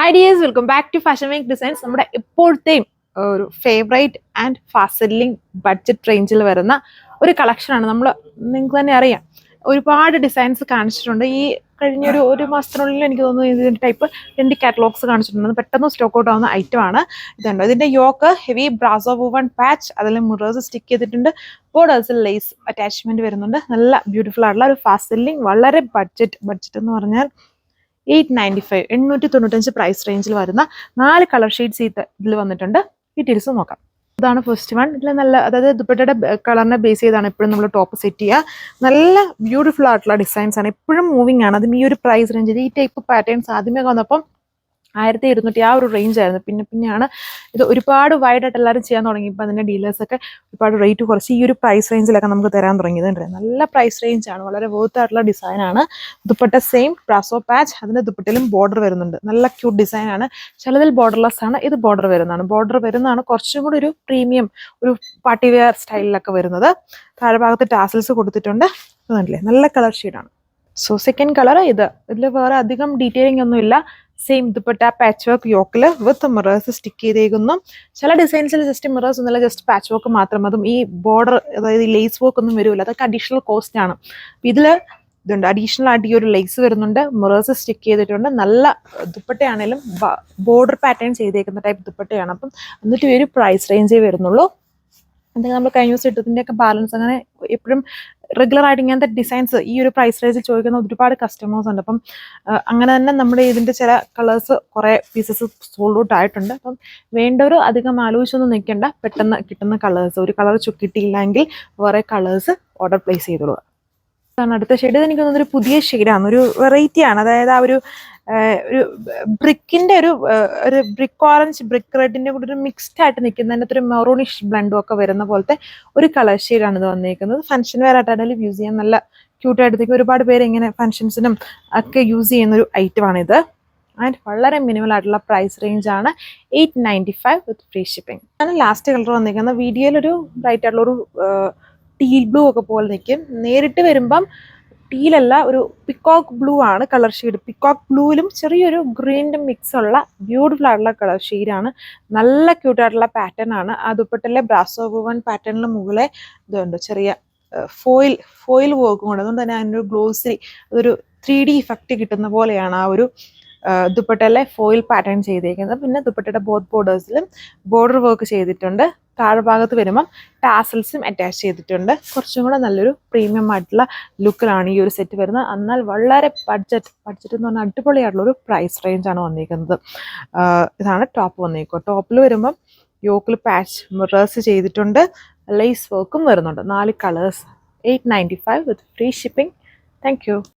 Hi dears, welcome back to Fashion Week Designs. നമ്മുടെ ഇപ്പോഴത്തെയും ഒരു favourite and fast selling budget റേഞ്ചിൽ വരുന്ന ഒരു കളക്ഷനാണ്. നിങ്ങൾക്ക് തന്നെ അറിയാം, ഒരുപാട് ഡിസൈൻസ് കാണിച്ചിട്ടുണ്ട്. ഈ കഴിഞ്ഞൊരു മാസത്തിനുള്ളിൽ എനിക്ക് തോന്നുന്നു ഇതിൻ്റെ ടൈപ്പ് 2 കാറ്റലോഗ്സ് കാണിച്ചിട്ടുണ്ട്. പെട്ടെന്ന് സ്റ്റോക്ക് ഔട്ട് ആവുന്ന ഐറ്റമാണ്. ഇതുണ്ട്, ഇതിൻ്റെ yoke heavy brasso woven patch, അതിൽ മിറേഴ്സ് സ്റ്റിക്ക് ചെയ്തിട്ടുണ്ട്. ബോർഡേഴ്സിൽ ലേസ് അറ്റാച്ച്മെന്റ് വരുന്നുണ്ട്. നല്ല ബ്യൂട്ടിഫുൾ ആയിട്ടുള്ള ഒരു ഫാസ്റ്റ് സെല്ലിംഗ്, വളരെ ബഡ്ജറ്റ് എന്ന് പറഞ്ഞാൽ 895 895 പ്രൈസ് റേഞ്ചിൽ വരുന്ന 4 കളർ ഷെയ്ഡ്സ് ഇതിൽ വന്നിട്ടുണ്ട്. ഡീറ്റെയിൽസ് നോക്കാം. ഇതാണ് ഫസ്റ്റ് വൺ. ഇതിൽ നല്ല, അതായത് ദുപ്പട്ടയുടെ കളറിനെ ബേസ് ചെയ്താണ് എപ്പോഴും നമ്മൾ ടോപ്പ് സെറ്റ് ചെയ്യുക. നല്ല ബ്യൂട്ടിഫുൾ ആയിട്ടുള്ള ഡിസൈൻസ് ആണ്, എപ്പോഴും മൂവിങ് ആണ്. അതും ഈ ഒരു പ്രൈസ് റേഞ്ചിൽ ഈ ടൈപ്പ് പാറ്റേൺസ് ആദ്യമേ വന്നപ്പം 1200 ആ ഒരു റേഞ്ച് ആയിരുന്നു. പിന്നെയാണ് ഇത് ഒരുപാട് വൈഡ് ആയിട്ട് എല്ലാവരും ചെയ്യാൻ തുടങ്ങിയപ്പോൾ അതിൻ്റെ ഡീലേഴ്സൊക്കെ ഒരുപാട് റേറ്റ് കുറച്ച് ഈ ഒരു പ്രൈസ് റേഞ്ചിലൊക്കെ നമുക്ക് തരാൻ തുടങ്ങിയത്. നല്ല പ്രൈസ് റേഞ്ചാണ്, വളരെ വർത്ത് ആയിട്ടുള്ള ഡിസൈനാണ്. ദുപ്പട്ട സെയിം ബ്രാസോ പാച്ച്, അതിൻ്റെ ദുപ്പട്ടയിലും ബോർഡർ വരുന്നുണ്ട്. നല്ല ക്യൂട്ട് ഡിസൈനാണ്. ചിലതിൽ ബോർഡർലെസ് ആണ്, ഇത് ബോർഡർ വരുന്നതാണ്. കുറച്ചും കൂടി ഒരു പ്രീമിയം, ഒരു പാർട്ടി വെയർ സ്റ്റൈലിലൊക്കെ വരുന്നത്. താഴെ ഭാഗത്ത് ടാസൽസ് കൊടുത്തിട്ടുണ്ട്. അതല്ലേ, നല്ല കളർ ഷെയ്ഡാണ്. സോ സെക്കൻഡ് കളർ ഇതിൽ വേറെ അധികം ഡീറ്റെയിലിംഗ് ഒന്നും ഇല്ല. സെയിം ദുപ്പട്ട പാച്ച് വർക്ക് യോക്കിൽ വിത്ത് മിറേഴ്സ് സ്റ്റിക്ക് ചെയ്തേക്കുന്നു. ചില ഡിസൈൻസിൽ ജസ്റ്റ് മിറേഴ്സ് ഒന്നുമില്ല, ജസ്റ്റ് പാച്ച് വർക്ക് മാത്രം. അതും ഈ ബോർഡർ, അതായത് ഈ ലേസ് വർക്ക് ഒന്നും വരില്ല. അതൊക്കെ അഡീഷണൽ കോസ്റ്റ് ആണ്. ഇതുണ്ട്, അഡീഷണൽ ആയിട്ട് ഈ ഒരു ലേസ് വരുന്നുണ്ട്, മിറേഴ്സ് സ്റ്റിക്ക് ചെയ്തിട്ടുണ്ട്. നല്ല ദുപ്പട്ടയാണേലും ബോർഡർ പാറ്റേൺ ചെയ്തേക്കുന്ന ടൈപ്പ് ദുപ്പട്ടയാണ്. അപ്പം എന്നിട്ട് ഈ ഒരു പ്രൈസ് റേഞ്ചേ വരുന്നുള്ളൂ. എന്തെങ്കിലും നമ്മൾ കഴിഞ്ഞ ദിവസം ഇട്ടതിൻ്റെയൊക്കെ ബാലൻസ്, അങ്ങനെ എപ്പോഴും റെഗുലർ ആയിട്ട് ഇങ്ങനത്തെ ഡിസൈൻസ് ഈ ഒരു പ്രൈസ് റേഞ്ചിൽ ചോദിക്കുന്ന ഒരുപാട് കസ്റ്റമേഴ്സ് ഉണ്ട്. അപ്പം അങ്ങനെ തന്നെ നമ്മുടെ ഇതിൻ്റെ ചില കളേഴ്സ് കുറേ പീസസ് സോൾഡ് ഔട്ട് ആയിട്ടുണ്ട്. അപ്പം വേണ്ടവർ അധികം ആലോചിച്ചൊന്നും നിൽക്കേണ്ട, പെട്ടെന്ന് കിട്ടുന്ന കളേഴ്സ്, ഒരു കളർ കിട്ടിയില്ലെങ്കിൽ വേറെ കളേഴ്സ് ഓർഡർ പ്ലേസ് ചെയ്തോളുക. അടുത്ത ഷെയ്ഡ് എനിക്ക് തോന്നുന്നൊരു പുതിയ ഷെയ്ഡാണ്, ഒരു വെറൈറ്റിയാണ്. അതായത് ആ ഒരു ബ്രിക്കിന്റെ ഒരു ബ്രിക്ക് ഓറഞ്ച്, ബ്രിക്ക് റെഡിന്റെ കൂടെ ഒരു മിക്സ്ഡ് ആയിട്ട് നിൽക്കുന്ന, അതിനകത്ത് ഒരു മെറൂണിഷ് ബ്ലണ്ടും ഒക്കെ വരുന്ന പോലത്തെ ഒരു കളർ ഷെയ്ഡാണ് ഇത് വന്നിരിക്കുന്നത്. ഫംഗ്ഷൻ വെയർ ആയിട്ടാണെങ്കിലും യൂസ് ചെയ്യാൻ നല്ല ക്യൂട്ടായിട്ടത്തേക്ക് ഒരുപാട് പേര് ഇങ്ങനെ ഫംഗ്ഷൻസിനും ഒക്കെ യൂസ് ചെയ്യുന്ന ഒരു ഐറ്റമാണിത്. ആൻഡ് വളരെ മിനിമൽ ആയിട്ടുള്ള പ്രൈസ് റേഞ്ച് ആണ്, 895 വിത്ത് ഫ്രീ ഷിപ്പിംഗ്. ആണ് ലാസ്റ്റ് കളർ വന്നിരിക്കുന്നത്. വീഡിയോയിലൊരു ബ്രൈറ്റ് ആയിട്ടുള്ള ഒരു ടീൽ ബ്ലൂ ഒക്കെ പോലെ നിൽക്കും. നേരിട്ട് വരുമ്പം ടീലല്ല, ഒരു പിക്കോക്ക് ബ്ലൂ ആണ് കളർ ഷെയ്ഡ്. പിക്കോക്ക് ബ്ലൂവിലും ചെറിയൊരു ഗ്രീനിൻ്റെ മിക്സ് ഉള്ള ബ്യൂട്ടിഫുൾ ആയിട്ടുള്ള കളർ ഷെയ്ഡാണ്. നല്ല ക്യൂട്ടായിട്ടുള്ള പാറ്റേൺ ആണ്. ആ ദുപ്പട്ടയിലെ ബ്രാസോ വൂവൺ പാറ്റേണിന് മുകളിലെ ഇതുണ്ട്, ചെറിയ ഫോയിൽ വർക്കും ഉണ്ട്. അതുകൊണ്ട് തന്നെ അതിനൊരു ഗ്ലോസറി, അതൊരു 3D ഇഫക്റ്റ് കിട്ടുന്ന പോലെയാണ് ആ ഒരു ദുപ്പട്ടയിലെ ഫോയിൽ പാറ്റേൺ ചെയ്തേക്കുന്നത്. പിന്നെ ദുപ്പട്ടയുടെ ബോത്ത് ബോർഡേഴ്സിലും ബോർഡർ വർക്ക് ചെയ്തിട്ടുണ്ട്. താഴെ ഭാഗത്ത് വരുമ്പം ടാസൽസും അറ്റാച്ച് ചെയ്തിട്ടുണ്ട്. കുറച്ചും കൂടെ നല്ലൊരു പ്രീമിയം ആയിട്ടുള്ള ലുക്കിലാണ് ഈ ഒരു സെറ്റ് വരുന്നത്. എന്നാൽ വളരെ ബഡ്ജറ്റ് എന്ന് പറഞ്ഞാൽ അടിപൊളിയായിട്ടുള്ളൊരു പ്രൈസ് റേഞ്ചാണ് വന്നിരിക്കുന്നത്. ഇതാണ് ടോപ്പ് വന്നിരിക്കുക. ടോപ്പിൽ വരുമ്പം യോക്കിൽ പാച്ച് മിറേഴ്സ് ചെയ്തിട്ടുണ്ട്, ലേസ് വർക്കും വരുന്നുണ്ട്. 4 colours, 895 with free shipping. Thank you.